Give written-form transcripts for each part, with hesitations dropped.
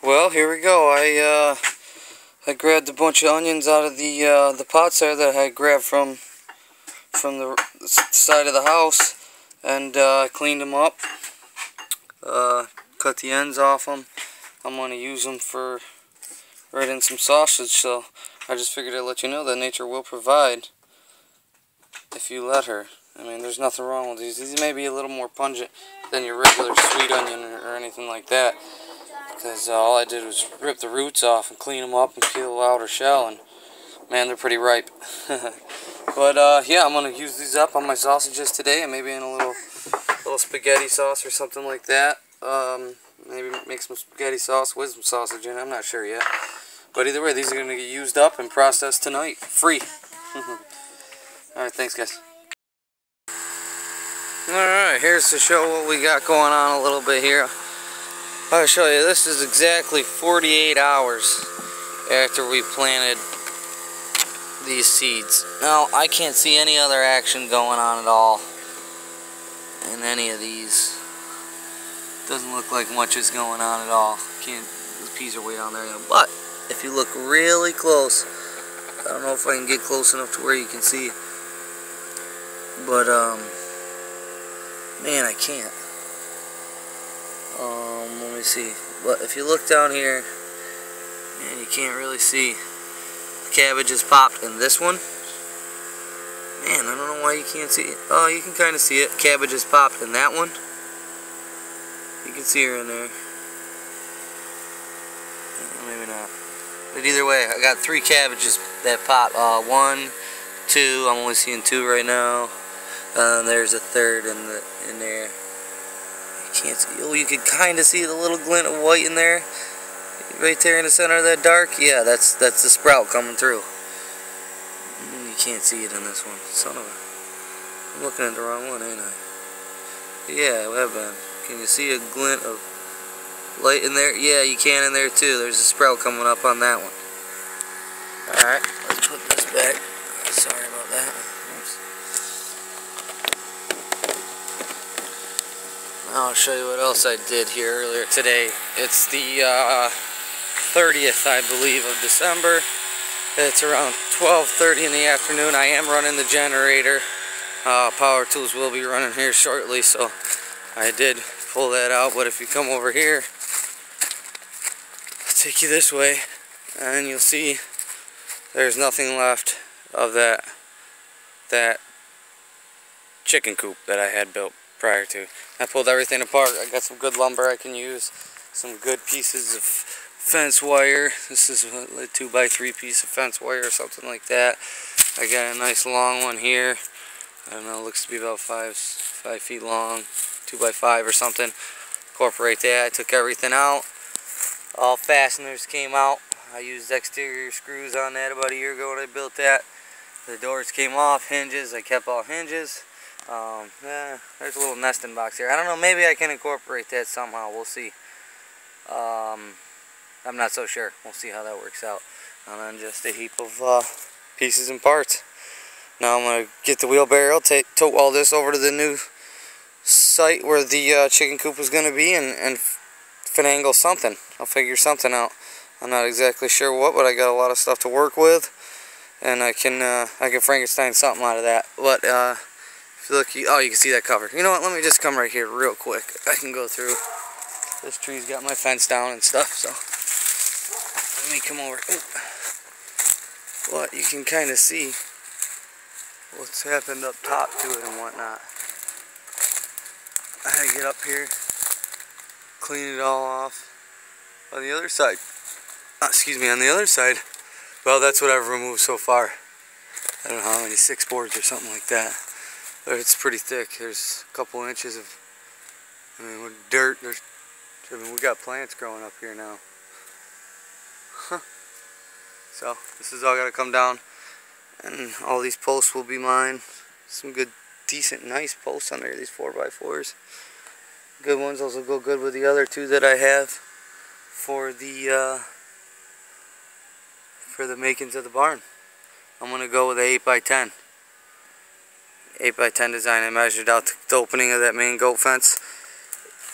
Well, here we go. I grabbed a bunch of onions out of the pots there that I grabbed from the side of the house, and cleaned them up. Cut the ends off them. I'm gonna use them for right in some sausage. So I just figured I'd let you know that nature will provide if you let her. I mean, there's nothing wrong with these. These may be a little more pungent than your regular sweet onion or anything like that, because all I did was rip the roots off and clean them up and peel the outer shell, and man, they're pretty ripe. But yeah, I'm gonna use these up on my sausages today, and maybe in a little spaghetti sauce or something like that. Maybe make some spaghetti sauce with some sausage in it. I'm not sure yet. But either way, these are gonna get used up and processed tonight, free. All right, thanks, guys. Alright, here's to show what we got going on a little bit here. I'll show you, this is exactly 48 hours after we planted these seeds. Now, I can't see any other action going on at all in any of these. Doesn't look like much is going on at all. The peas are way down there. But, if you look really close, I don't know if I can get close enough to where you can see, but, man, I can't. Let me see. But if you look down here, man, you can't really see. Cabbage is popped in this one. Man, I don't know why you can't see it. Oh, you can kind of see it. Cabbage is popped in that one. You can see her in there. Maybe not. But either way, I got 3 cabbages that pop. 1, 2. I'm only seeing 2 right now. There's a third in there. You can't see. Oh, you can kind of see the little glint of white in there, right there in the center of that dark. Yeah, that's the sprout coming through. You can't see it in this one. Son of a! I'm looking at the wrong one, ain't I? Yeah, I have been. Can you see a glint of light in there? Yeah, you can in there too. There's a sprout coming up on that one. All right, let's put this back. Sorry about that. Oops. I'll show you what else I did here earlier today. It's the 30th, I believe, of December. It's around 12:30 in the afternoon. I am running the generator. Power tools will be running here shortly, so I did pull that out. But if you come over here, I'll take you this way, and you'll see there's nothing left of that chicken coop that I had built prior to. I pulled everything apart. I got some good lumber I can use, some good pieces of fence wire. This is a 2x3 piece of fence wire or something like that. I got a nice long one here. I don't know, it looks to be about 5 feet long, 2x5 or something. Incorporate that. I took everything out. All fasteners came out. I used exterior screws on that about a year ago when I built that. The doors came off, hinges. I kept all hinges. There's a little nesting box here. I don't know, maybe I can incorporate that somehow. We'll see. I'm not so sure. We'll see how that works out. And then just a heap of pieces and parts. Now I'm going to get the wheelbarrow, tote all this over to the new site where the chicken coop is going to be, and finagle something. I'll figure something out. I'm not exactly sure what, but I got a lot of stuff to work with, and I can Frankenstein something out of that. But if you look, oh, you can see that cover. You know what? Let me just come right here real quick. I can go through. This tree's got my fence down and stuff, so let me come over. But you can kind of see what's happened up top to it and whatnot. I had to get up here, clean it all off. On the other side, on the other side, well, that's what I've removed so far. I don't know how many, 6 boards or something like that. But it's pretty thick. There's a couple inches of, with dirt. We got plants growing up here now. So this is all got to come down, and all these posts will be mine. Some good, decent, nice posts on there. These 4x4s, good ones. Those will go good with the other 2 that I have for the makings of the barn. I'm gonna go with a 8x10. 8x10 design. I measured out the opening of that main goat fence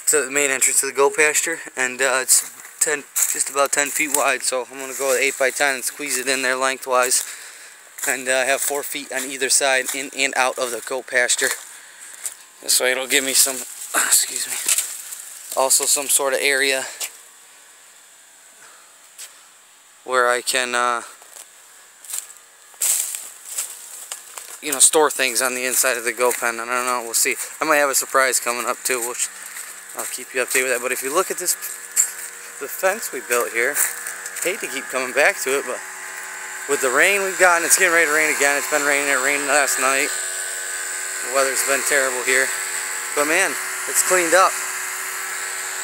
to the main entrance of the goat pasture, and it's just about 10 feet wide. So I'm going to go with 8 by 10 and squeeze it in there lengthwise. And have 4 feet on either side in and out of the goat pasture. This way it'll give me some, excuse me, also some sort of area where I can, you know, store things on the inside of the goat pen. I don't know, we'll see. I might have a surprise coming up too, which I'll keep you updated with that. But if you look at this, the fence we built here, hate to keep coming back to it, but with the rain we've gotten, it's getting ready to rain again. It's been raining. It rained last night. The weather's been terrible here. But man, it's cleaned up.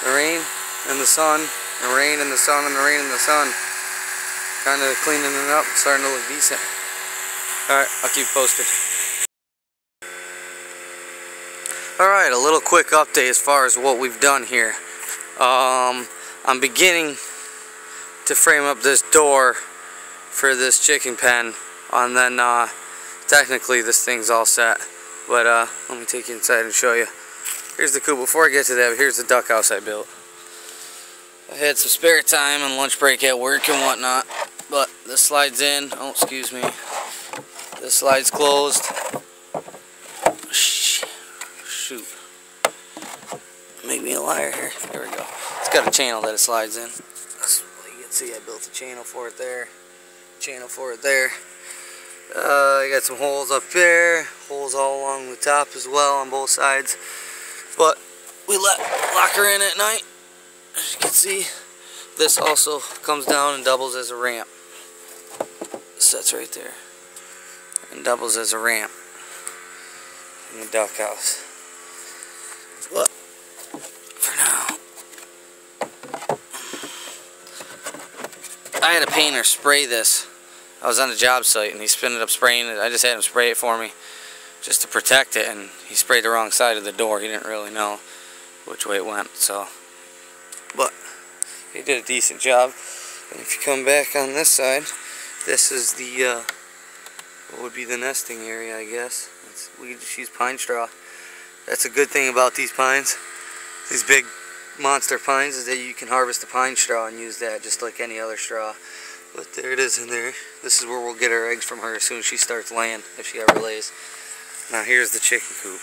The rain and the sun, the rain and the sun and the rain and the sun. Kind of cleaning it up, starting to look decent. Alright, I'll keep posted. Alright, a little quick update as far as what we've done here. I'm beginning to frame up this door for this chicken pen, and then technically this thing's all set. But let me take you inside and show you. Here's the coop. Before I get to that, here's the duck house I built. I had some spare time and lunch break at work and whatnot, but this slides in. Oh, excuse me. This slide's closed. Shoot. Make me a liar here. There we go. It's got a channel that it slides in. That's what you can see. I built a channel for it there. Channel for it there. I got some holes up there. Holes all along the top as well on both sides. But we lock her in at night. As you can see, this also comes down and doubles as a ramp. Sits right there. And doubles as a ramp in the duck house. But for now, I had a painter spray this. I was on the job site and he ended up spraying it. I just had him spray it for me just to protect it, and he sprayed the wrong side of the door. He didn't really know which way it went, so. But he did a decent job. And if you come back on this side, this is the what would be the nesting area, I guess. We just use pine straw. That's a good thing about these pines, these big monster pines, is that you can harvest the pine straw and use that just like any other straw. But there it is in there. This is where we'll get our eggs from her as soon as she starts laying, if she ever lays. Now here's the chicken coop.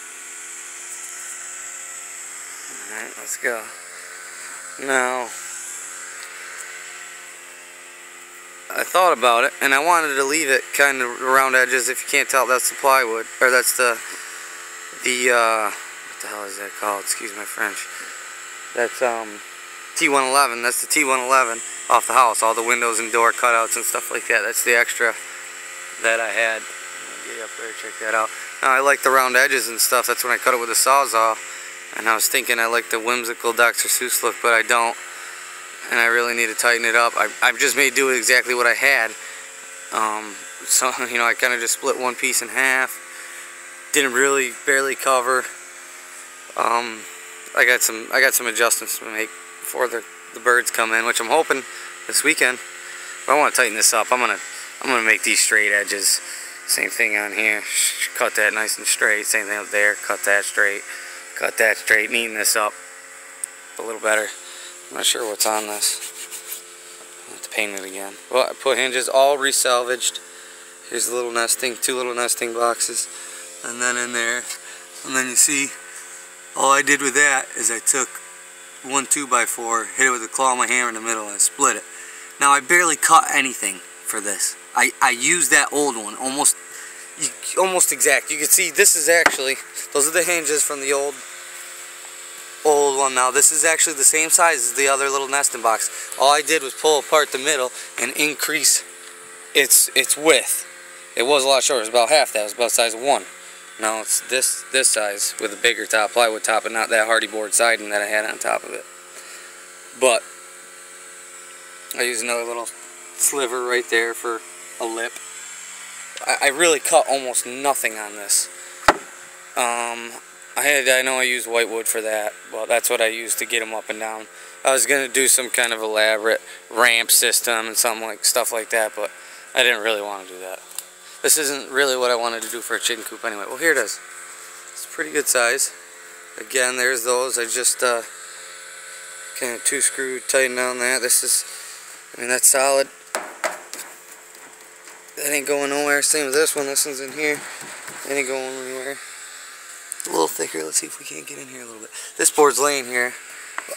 Alright, let's go. Now, I thought about it, and I wanted to leave it kind of around edges. If you can't tell, that's the plywood, or that's the what the hell is that called? Excuse my French. That's T111. That's the T111 off the house. All the windows and door cutouts and stuff like that. That's the extra that I had. I'll get up there, check that out. Now I like the round edges and stuff. That's when I cut it with a Sawzall. And I was thinking I like the whimsical Dr. Seuss look, but I don't. And I really need to tighten it up. I've just made do with exactly what I had. So, you know, I kind of just split one piece in half. Didn't really barely cover. I got some adjustments to make before the birds come in, which I'm hoping this weekend. But I want to tighten this up. I'm gonna make these straight edges. Same thing on here. Cut that nice and straight. Same thing up there. Cut that straight. Cut that straight. Neaten this up a little better. I'm not sure what's on this. I'll have to paint it again. Well, I put hinges all resalvaged. Here's the little nesting, 2 little nesting boxes, and then in there. And then you see, all I did with that is I took one 2x4, hit it with a claw of my hammer in the middle, and I split it. Now I barely cut anything for this. I used that old one, almost exact. You can see this is actually, those are the hinges from the old one. Now this is actually the same size as the other little nesting box. All I did was pull apart the middle and increase its width. It was a lot shorter. It was about half that. It was about the size of 1. Now it's this size with a bigger top, plywood top, and not that hardy board siding that I had on top of it. But I used another little sliver right there for a lip. I really cut almost nothing on this. I know I used whitewood for that. Well, that's what I used to get them up and down. I was gonna do some kind of elaborate ramp system and stuff like that, but I didn't really want to do that. This isn't really what I wanted to do for a chicken coop anyway. Well, here it is. It's a pretty good size. Again, there's those. I just kind Kind of 2 screw, tighten down that. This is, I mean, that's solid. That ain't going nowhere. Same with this one. This one's in here. That ain't going anywhere. A little thicker. Let's see if we can't get in here a little bit. This board's laying here.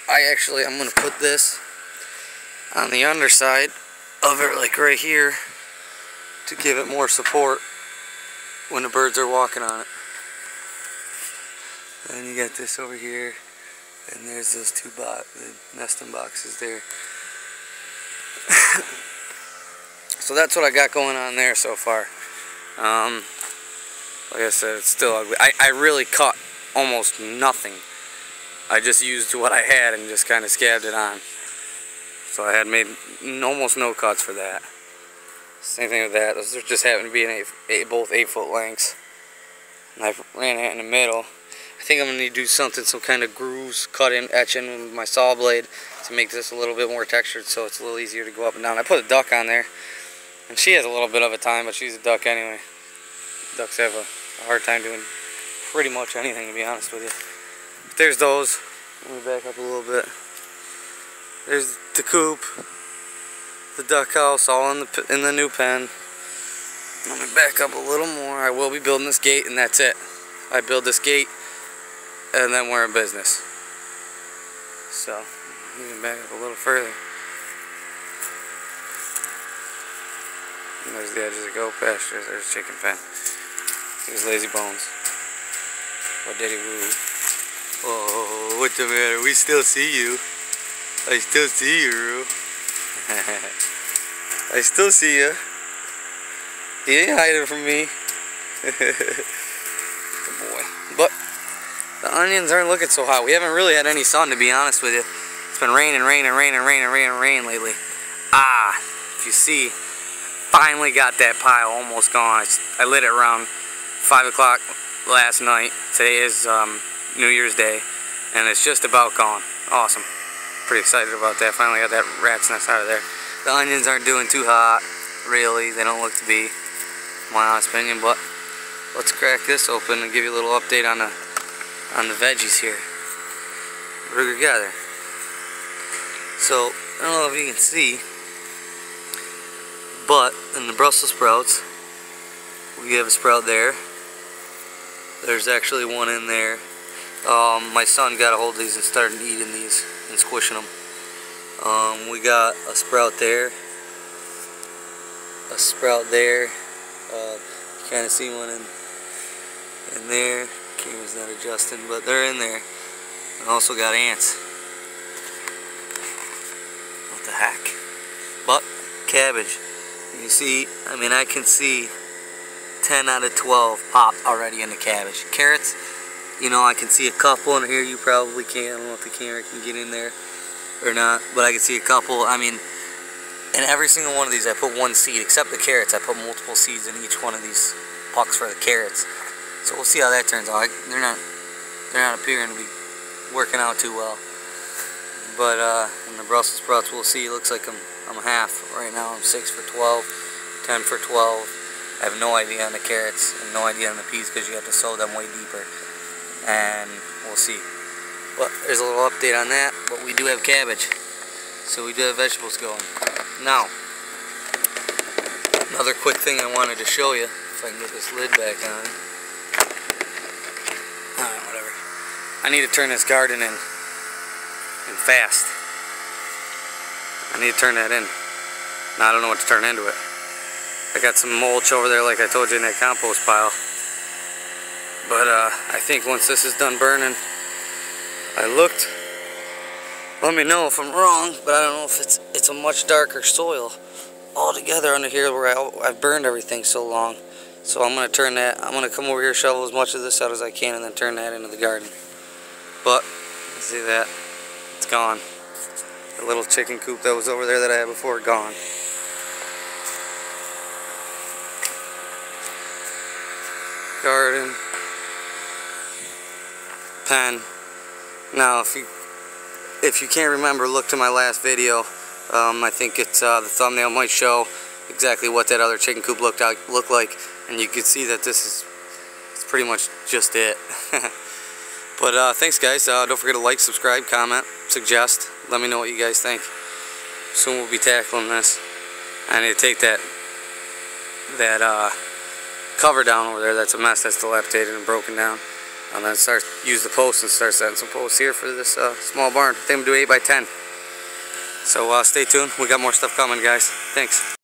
I'm going to put this on the underside of it, like right here, to give it more support when the birds are walking on it. And you got this over here, and there's those the nesting boxes there. So that's what I got going on there so far. Like I said, it's still ugly. I really cut almost nothing. I just used what I had and just kind of scabbed it on. So I had made almost no cuts for that. Same thing with that. Those just happened to be both 8-foot lengths. And I ran it in the middle. I think I'm going to need to do some kind of grooves, etch in with my saw blade to make this a little bit more textured so it's a little easier to go up and down. I put a duck on there, and she has a little bit of a time, but she's a duck anyway. Ducks have a hard time doing pretty much anything, to be honest with you. But there's those. Let me back up a little bit. There's the coop, the duck house, all in the new pen. Let me back up a little more. I will be building this gate, and that's it. I build this gate, and then we're in business. So, let me back up a little further. And there's the edges of goat pasture. There's chicken pen. Here's Lazy Bones. What did he woo? Oh, what's the matter? We still see you. I still see you, Roo. I still see you. He ain't hiding from me. Good boy. But the onions aren't looking so hot. We haven't really had any sun, to be honest with you. It's been raining lately. If you see, finally got that pile almost gone. I lit it around 5 o'clock last night. Today is New Year's Day, and it's just about gone. Awesome. Pretty excited about that. Finally got that rat's nest out of there. The onions aren't doing too hot, really. They don't look to be, my honest opinion, but let's crack this open and give you a little update on the veggies here. We're together. So, I don't know if you can see, but in the Brussels sprouts, we have a sprout there. There's actually one in there. My son got a hold of these and started eating these and squishing them. We got a sprout there. A sprout there. You kind of see one in there. Camera's not adjusting, but they're in there. And also got ants. What the heck? But cabbage. You see, I mean, I can see 10 out of 12 popped already in the cabbage. Carrots, you know, I can see a couple in here. You probably can't. I don't know if the camera can get in there or not, but I can see a couple. I mean, in every single one of these, I put one seed, except the carrots. I put multiple seeds in each one of these pucks for the carrots. So we'll see how that turns out. They're not appearing to be working out too well. But in the Brussels sprouts, we'll see. It looks like I'm half right now. I'm 6 for 12, 10 for 12. I have no idea on the carrots and no idea on the peas because you have to sow them way deeper. And we'll see. But there's a little update on that. But we do have cabbage. So we do have vegetables going. Now, another quick thing I wanted to show you. If I can get this lid back on. Alright, whatever. I need to turn this garden in. And fast. I need to turn that in. Now I don't know what to turn into it. I got some mulch over there like I told you in that compost pile. But I think once this is done burning, I looked. Let me know if I'm wrong, but I don't know if it's a much darker soil altogether under here where I've burned everything so long. So I'm going to turn that, I'm going to come over here, shovel as much of this out as I can, and then turn that into the garden. But, see that? It's gone. The little chicken coop that was over there that I had before, gone. Garden. Pen. Now, if you can't remember, look to my last video. I think it's the thumbnail might show exactly what that other chicken coop looked like, and you can see that it's pretty much just it. But thanks guys. Don't forget to like, subscribe, comment, suggest. let me know what you guys think. Soon we'll be tackling this. I need to take that cover down over there. That's a mess. That's dilapidated and broken down. And then use the posts and start setting some posts here for this small barn. I think I'm gonna do 8 by 10. So stay tuned. We got more stuff coming, guys. Thanks.